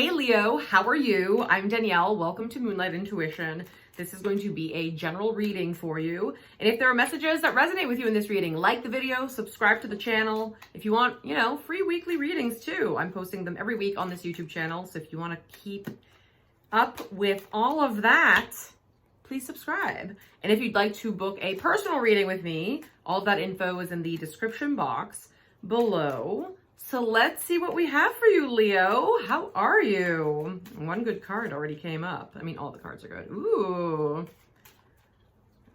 Hey Leo, how are you? I'm Danielle. Welcome to Moonlight Intuition. This is going to be a general reading for you. And if there are messages that resonate with you in this reading, like the video, subscribe to the channel. If you want, free weekly readings too. I'm posting them every week on this YouTube channel. So if you want to keep up with all of that, please subscribe. And if you'd like to book a personal reading with me, all of that info is in the description box below. So let's see what we have for you, Leo. How are you? One good card already came up. I mean, all the cards are good. Ooh.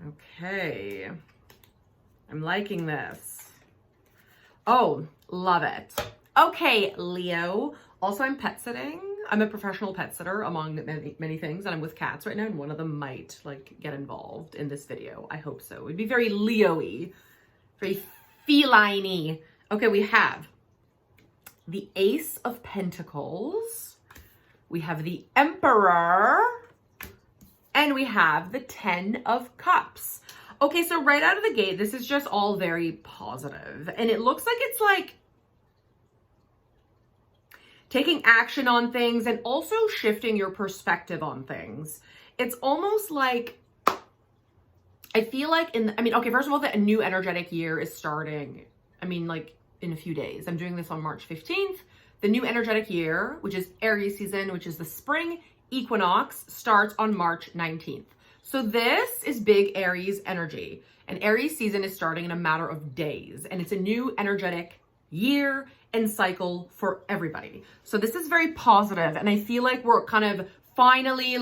Okay. I'm liking this. Oh, love it. Okay, Leo. Also, I'm pet sitting. I'm a professional pet sitter among many things, and I'm with cats right now, and one of them might get involved in this video. I hope so. It'd be very Leo-y, very feline-y. Okay, we have the Ace of Pentacles, we have the Emperor, and we have the Ten of Cups. Okay, so right out of the gate, this is just all very positive, and it looks like it's taking action on things and also shifting your perspective on things. It's almost like, I feel like okay, first of all, the new energetic year is starting. In a few days. I'm doing this on March 15th. The new energetic year, which is Aries season, which is the spring equinox, starts on March 19th. So this is big Aries energy. And Aries season is starting in a matter of days. And it's a new energetic year and cycle for everybody. So this is very positive. And I feel like we're kind of finally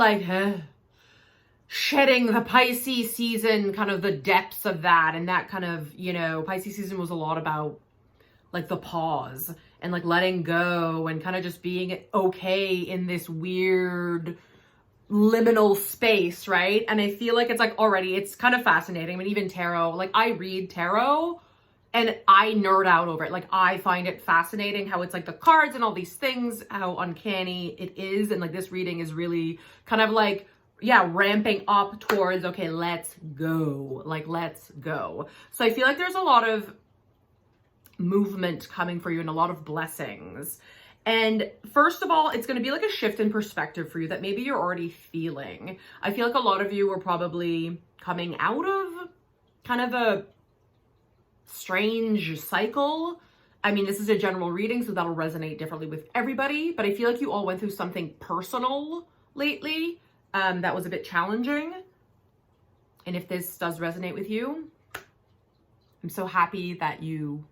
shedding the Pisces season, kind of the depths of that. And that kind of, Pisces season was a lot about the pause and letting go and kind of just being okay in this weird liminal space, right? And I feel like it's already, it's kind of fascinating. I mean, even tarot, I read tarot and I nerd out over it. I find it fascinating how it's the cards and all these things, how uncanny it is. And this reading is really kind of ramping up towards, okay, let's go. Let's go. So I feel like there's a lot of movement coming for you and a lot of blessings. And first of all, it's going to be a shift in perspective for you that maybe you're already feeling. I feel like a lot of you are probably coming out of kind of a strange cycle. I mean, this is a general reading, so that'll resonate differently with everybody, but I feel like you all went through something personal lately that was a bit challenging. And if this does resonate with you, I'm so happy that you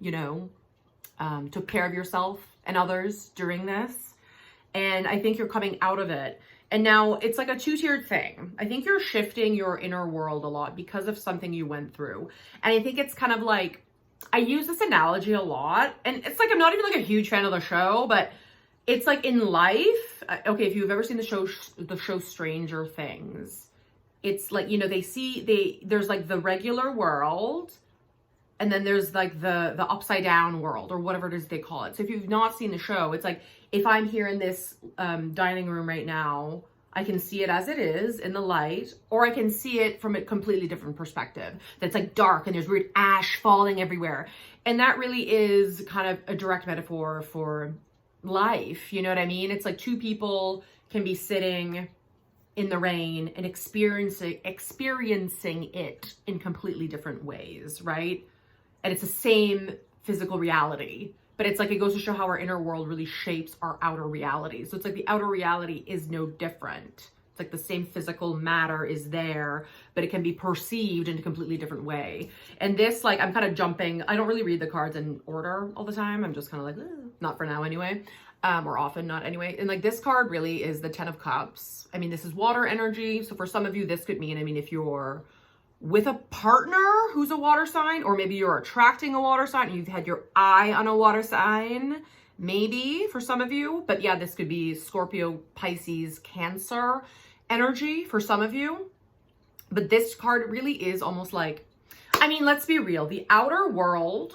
took care of yourself and others during this. And I think you're coming out of it. And now it's a two-tiered thing. I think you're shifting your inner world a lot because of something you went through. And I think it's kind of I use this analogy a lot. And it's I'm not even a huge fan of the show, but it's in life. Okay, if you've ever seen the show Stranger Things, it's there's the regular world, and then there's the upside down world or whatever it is they call it. So if you've not seen the show, it's if I'm here in this dining room right now, I can see it as it is in the light, or I can see it from a completely different perspective. That's dark and there's weird ash falling everywhere. And that really is kind of a direct metaphor for life. You know what I mean? It's two people can be sitting in the rain and experiencing it in completely different ways, right? And it's the same physical reality, but it's it goes to show how our inner world really shapes our outer reality. So it's the outer reality is no different. It's the same physical matter is there, but it can be perceived in a completely different way. And this, I'm kind of jumping. I don't really read the cards in order all the time. I'm just kind of not for now anyway, or often not anyway. And this card really is the Ten of Cups. I mean, this is water energy. So for some of you, this could mean, if you're with a partner who's a water sign, or maybe you're attracting a water sign and you've had your eye on a water sign, maybe for some of you. But yeah, this could be Scorpio, Pisces, Cancer energy for some of you. But this card really is almost let's be real. The outer world,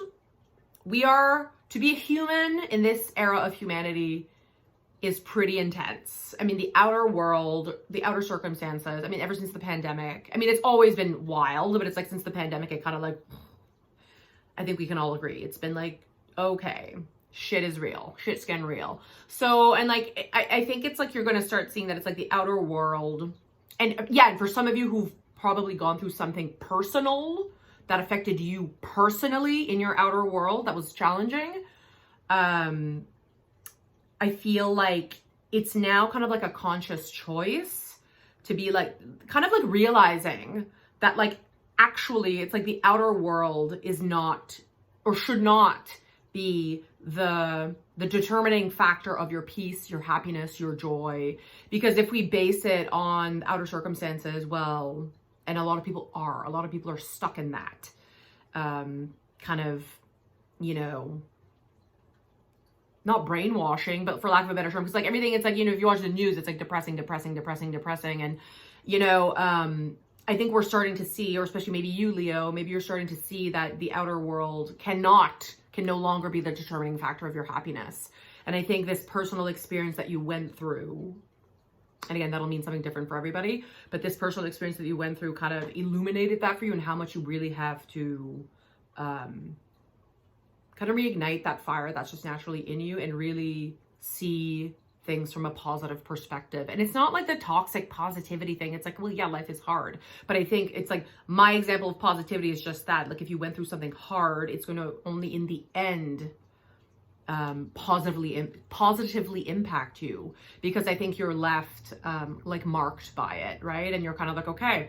to be a human in this era of humanity is pretty intense. I mean, the outer world, the outer circumstances, ever since the pandemic, it's always been wild, but it's since the pandemic, it kind of I think we can all agree. It's been okay, shit is real. Shit's getting real. So, and like, I think it's like you're going to start seeing that it's like the outer world. And yeah, and for some of you who've probably gone through something personal that affected you personally in your outer world that was challenging, I feel like it's now kind of like a conscious choice to be like, kind of like realizing that like, actually, it's like the outer world is not, or should not be the determining factor of your peace, your happiness, your joy. Because if we base it on outer circumstances, well, and a lot of people are stuck in that kind of, you know, not brainwashing, but for lack of a better term, because like everything, it's like, you know, if you watch the news, it's like depressing. And, you know, I think we're starting to see, or especially maybe you, Leo, maybe you're starting to see that the outer world can no longer be the determining factor of your happiness. And I think this personal experience that you went through, and again, that'll mean something different for everybody, but this personal experience that you went through kind of illuminated that for you, and how much you really have to kind of reignite that fire that's just naturally in you and really see things from a positive perspective. And it's not like the toxic positivity thing. It's like, well, yeah, life is hard. But I think it's like my example of positivity is just that. Like if you went through something hard, it's going to only in the end positively impact you, because I think you're left like marked by it, right? And you're kind of like, okay,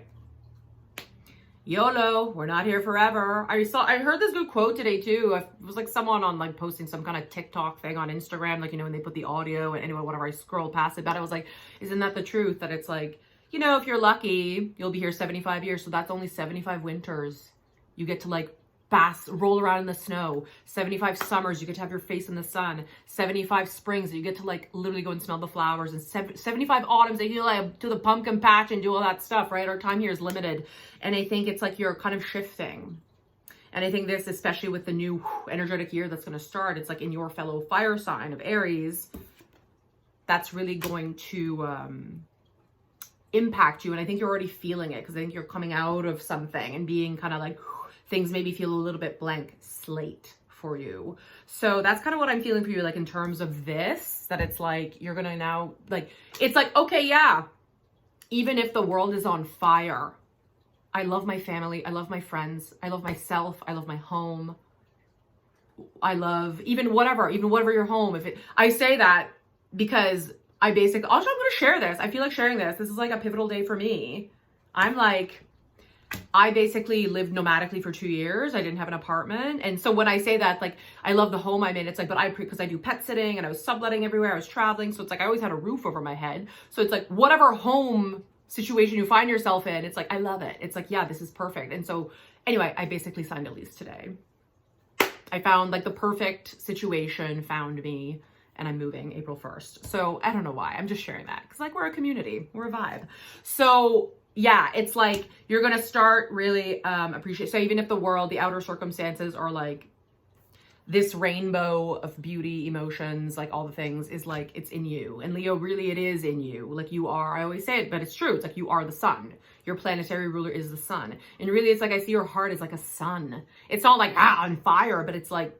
YOLO, we're not here forever. I heard this good quote today too. It was like someone on like posting some kind of TikTok thing on Instagram, like, you know, when they put the audio, and anyway, whatever, I scrolled past it, but I was like, isn't that the truth? That it's like, you know, if you're lucky, you'll be here 75 years. So that's only 75 winters you get to like roll around in the snow. 75 summers you get to have your face in the sun. 75 springs that you get to like literally go and smell the flowers. And 75 autumns that you like do the pumpkin patch and do all that stuff, right? Our time here is limited. And I think it's like you're kind of shifting. And I think this, especially with the new energetic year that's going to start, it's like in your fellow fire sign of Aries, that's really going to impact you. And I think you're already feeling it, because I think you're coming out of something and being kind of like, things maybe feel a little bit blank slate for you. So that's kind of what I'm feeling for you, like in terms of this, that it's like, you're going to now, like, it's like, okay, yeah, even if the world is on fire, I love my family, I love my friends, I love myself, I love my home, I love even whatever your home. I say that because I'm going to share this. I feel like sharing this. This is like a pivotal day for me. I basically lived nomadically for 2 years. I didn't have an apartment. And so when I say that, like, I love the home I'm in, it's like, but because I do pet sitting and I was subletting everywhere, I was traveling. So it's like, I always had a roof over my head. So it's like, whatever home situation you find yourself in, it's like, I love it. It's like, yeah, this is perfect. And so anyway, I basically signed a lease today. I found like the perfect situation found me, and I'm moving April 1st. So I don't know why. I'm just sharing that because like we're a community, we're a vibe. So yeah, it's like you're going to start really appreciate. So even if the world, the outer circumstances are like this rainbow of beauty, emotions, like all the things is like, it's in you. And Leo, really it is in you. Like you are, I always say it, but it's true. It's like you are the sun. Your planetary ruler is the sun. And really it's like, I see your heart as like a sun. It's not like on fire, but it's like,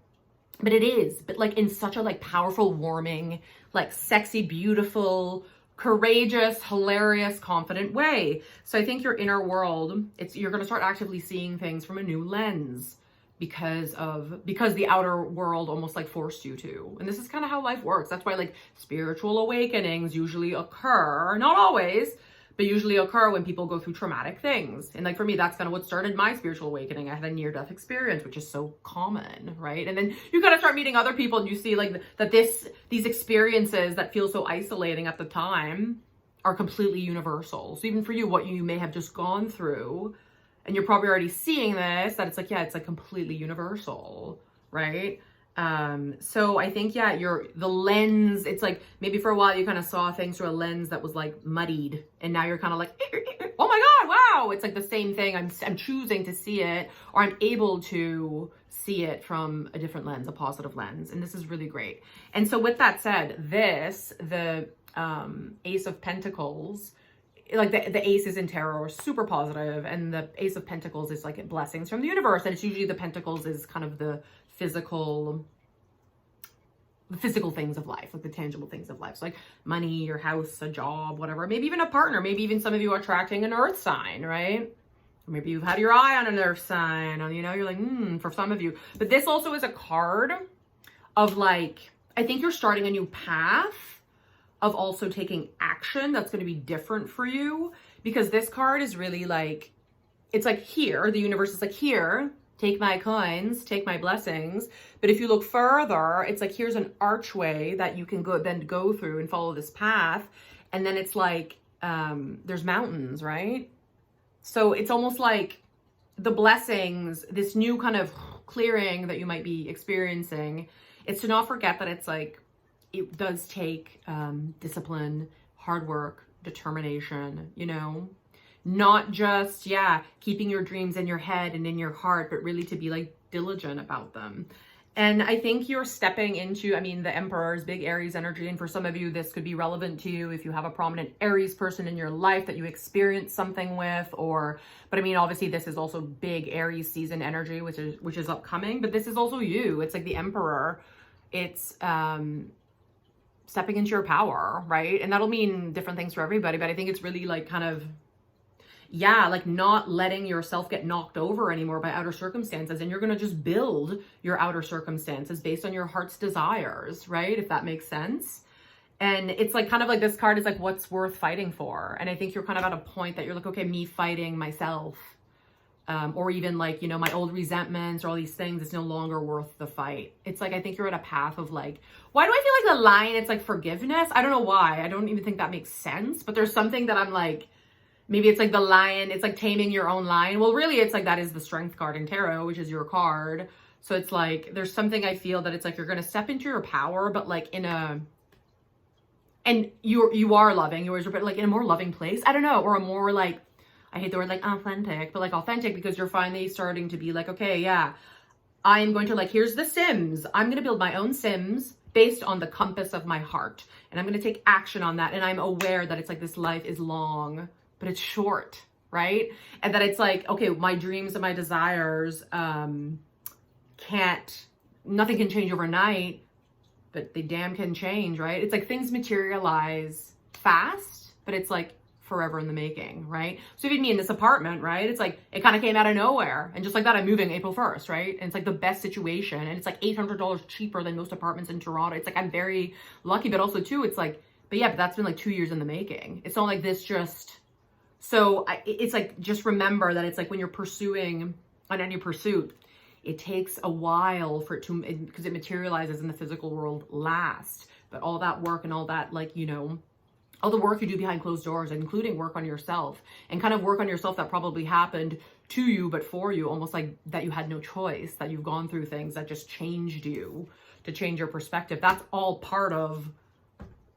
but it is, but like in such a like powerful, warming, like sexy, beautiful, courageous, hilarious, confident way. So I think your inner world, you're going to start actively seeing things from a new lens because the outer world almost like forced you to. And this is kind of how life works. That's why like spiritual awakenings usually occur, not always, but usually occur when people go through traumatic things. And like for me, that's kind of what started my spiritual awakening. I had a near-death experience, which is so common, right? And then you gotta start meeting other people and you see like that these experiences that feel so isolating at the time are completely universal. So even for you, what you may have just gone through, and you're probably already seeing this, that it's like, yeah, it's like completely universal, right? So I think, yeah, the lens, it's like maybe for a while you kind of saw things through a lens that was like muddied, and now you're kind of like, oh my God, wow. It's like the same thing. I'm choosing to see it, or I'm able to see it from a different lens, a positive lens. And this is really great. And so with that said, the Ace of Pentacles, like the aces in tarot are super positive, and the Ace of Pentacles is like blessings from the universe. And it's usually the pentacles is kind of the physical the physical things of life, like the tangible things of life. So like money, your house, a job, whatever, maybe even a partner, maybe even some of you are attracting an earth sign, right? Maybe you've had your eye on an earth sign, or, you know, you're like, for some of you. But this also is a card of like, I think you're starting a new path of also taking action that's going to be different for you, because this card is really like, it's like here, the universe is like, here, take my coins, take my blessings. But if you look further, it's like, here's an archway that you can go through and follow this path. And then it's like, there's mountains, right? So it's almost like the blessings, this new kind of clearing that you might be experiencing, it's to not forget that it's like, it does take discipline, hard work, determination, you know, not just, keeping your dreams in your head and in your heart, but really to be like diligent about them. And I think you're stepping into, I mean, the Emperor's big Aries energy. And for some of you, this could be relevant to you if you have a prominent Aries person in your life that you experience something with, but I mean, obviously this is also big Aries season energy, which is upcoming, but this is also you. It's like the Emperor. It's, stepping into your power, right? And that'll mean different things for everybody, but I think it's really like kind of, like not letting yourself get knocked over anymore by outer circumstances. And you're going to just build your outer circumstances based on your heart's desires, right? If that makes sense. And it's like kind of like this card is like, what's worth fighting for? And I think you're kind of at a point that you're like, okay, me fighting myself, or even like, you know, my old resentments or all these things, it's no longer worth the fight. It's like, I think you're at a path of like, why do I feel like the lion, it's like forgiveness? I don't know why. I don't even think that makes sense, but there's something that I'm like, maybe it's like the lion, it's like taming your own lion. Well, really, it's like that is the strength card in tarot, which is your card. So it's like, there's something I feel that it's like, you're going to step into your power, but like and you are loving yours, but like in a more loving place. I don't know. Or a more like, I hate the word like authentic, but like authentic, because you're finally starting to be like, okay, I'm going to like, here's the Sims. I'm going to build my own Sims based on the compass of my heart. And I'm going to take action on that. And I'm aware that it's like, this life is long, but it's short, right? And that it's like, okay, my dreams and my desires nothing can change overnight, but they damn can change, right? It's like things materialize fast, but it's like forever in the making, right? So even me in this apartment, right? It's like, it kind of came out of nowhere. And just like that, I'm moving April 1st, right? And it's like the best situation. And it's like $800 cheaper than most apartments in Toronto. It's like, I'm very lucky, but also too, it's like, but that's been like 2 years in the making. It's not like this just... So it's like, just remember that it's like when you're pursuing on any pursuit, it takes a while for it to, because it materializes in the physical world last. But all that work and all that, like, you know, all the work you do behind closed doors, including work on yourself and kind of work on yourself that probably happened to you, but for you, almost like that you had no choice, that you've gone through things that just changed you, to change your perspective. That's all part of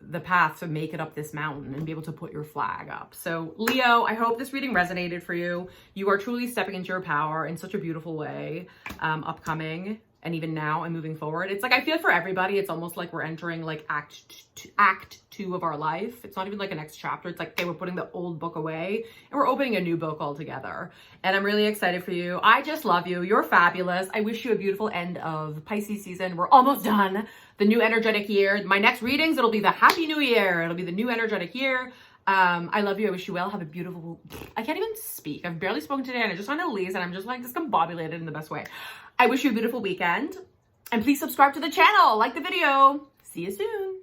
the path to make it up this mountain and be able to put your flag up. So Leo, I hope this reading resonated for you. You are truly stepping into your power in such a beautiful way, upcoming and even now and moving forward. It's like, I feel for everybody, it's almost like we're entering like act two of our life. It's not even like a next chapter. It's like, okay, we're putting the old book away and we're opening a new book altogether. And I'm really excited for you. I just love you. You're fabulous. I wish you a beautiful end of Pisces season. We're almost done. The new energetic year. My next readings, it'll be the Happy New Year. It'll be the new energetic year. I love you. I wish you well. Have a beautiful... I can't even speak. I've barely spoken today and I just want to leave and I'm just like discombobulated in the best way. I wish you a beautiful weekend. And please subscribe to the channel. Like the video. See you soon.